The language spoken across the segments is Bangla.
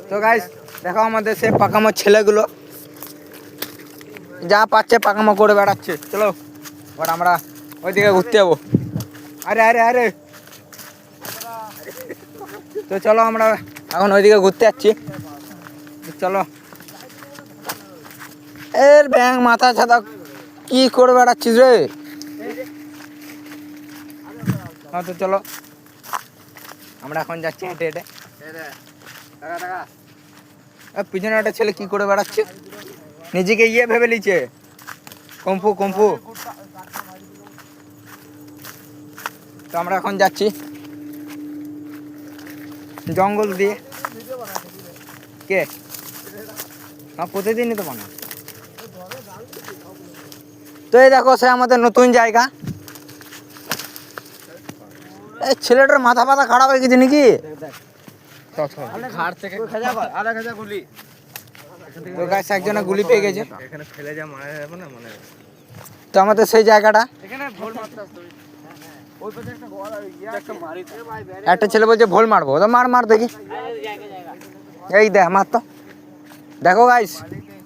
তো গাইস দেখো আমাদের সে পাকামো ছেলেগুলো যা পাচ্ছে পাকামো করে বেড়াচ্ছে। চলো এবার আমরা ওইদিকে ঘুরতে যাবো। আরে আরে আরে তো চলো আমরা এখন ওইদিকে ঘুরতে যাচ্ছি। চলো এর ব্যাং মাথা ছাতা কি করে বেড়াচ্ছিস রে? হ্যাঁ তো চলো আমরা এখন যাচ্ছি হেঁটে হেঁটে। পিছনে একটা ছেলে কি করে বেড়াচ্ছে, নিজেকে ইয়ে ভেবে লিছে কম্ফু কম্ফু। তো আমরা এখন যাচ্ছি জঙ্গল দিয়ে। কে? হ্যাঁ প্রতিদিনই তো বানা। তো এই দেখো সে আমাদের নতুন জায়গা। এই ছেলেটার মাথা পাতা খারাপ হয়ে গেছে নাকি? তো গাছ একজনে গুলি পেয়ে গেছে। তো আমাদের সেই জায়গাটা একটা ছেলে বলছে ভোল মারবো, তো মার মার দেখি। এই দেখ মার তো। দেখো গাইস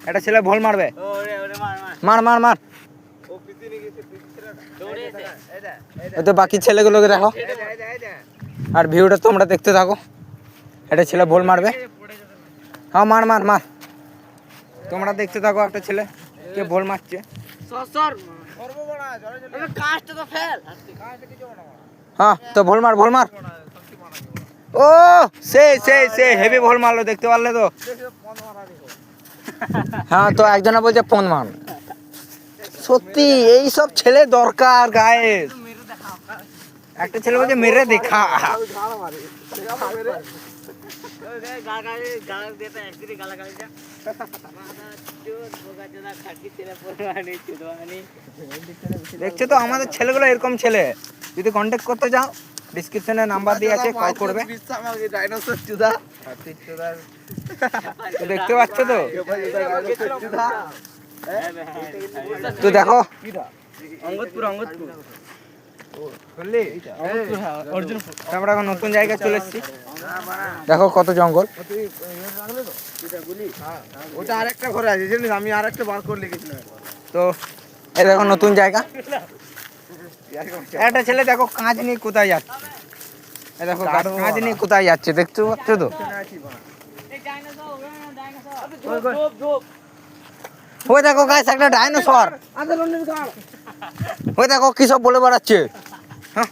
একটা ছেলে ভোল মারবে, মার মার মার। তো বাকি ছেলেগুলোকে দেখো আর ভিউটা তোমরা দেখতে থাকো। একটা ছেলে ভোল মারবে, হ্যাঁ মার মার মার। তোমরা দেখতে থাকো একটা ছেলে কে ভোল মারছে। হ্যাঁ তো ভোল মার ভোল মার। ও সে হেভি ভোল মারলো, দেখতে পারলে তো। হ্যাঁ তো একজনে বলছে ফোন মার। সত্যি এই সব ছেলে দরকার গায়ে। একটা ছেলে বলছে মেরে দেখা। দেখছো তো আমাদের ছেলেগুলো এরকম ছেলে। যদি কন্ট্যাক্ট করতে যাও ডিসক্রিপশনে নাম্বার দিয়ে আছে, কল করবে। দেখতে পাচ্ছ তো। তো দেখো আমরা এখন নতুন জায়গায় চলে এসেছি। দেখো কত জঙ্গল। ওটা আরেকটা ঘরে আছে জানিস, আমি আরেকটা বার করে লিখেছিলাম। তো এই দেখো নতুন জায়গা। একটা ছেলে দেখো কাঁচ নিয়ে কোথায় যাচ্ছে। এই দেখো কাঁচ নিয়ে কোথায় যাচ্ছে দেখতে পাচ্ছ তো। ওই দেখো গাইস একটা ডাইনোসর। ওই দেখো কি সব বলে বেড়াচ্ছে। হ্যাঁ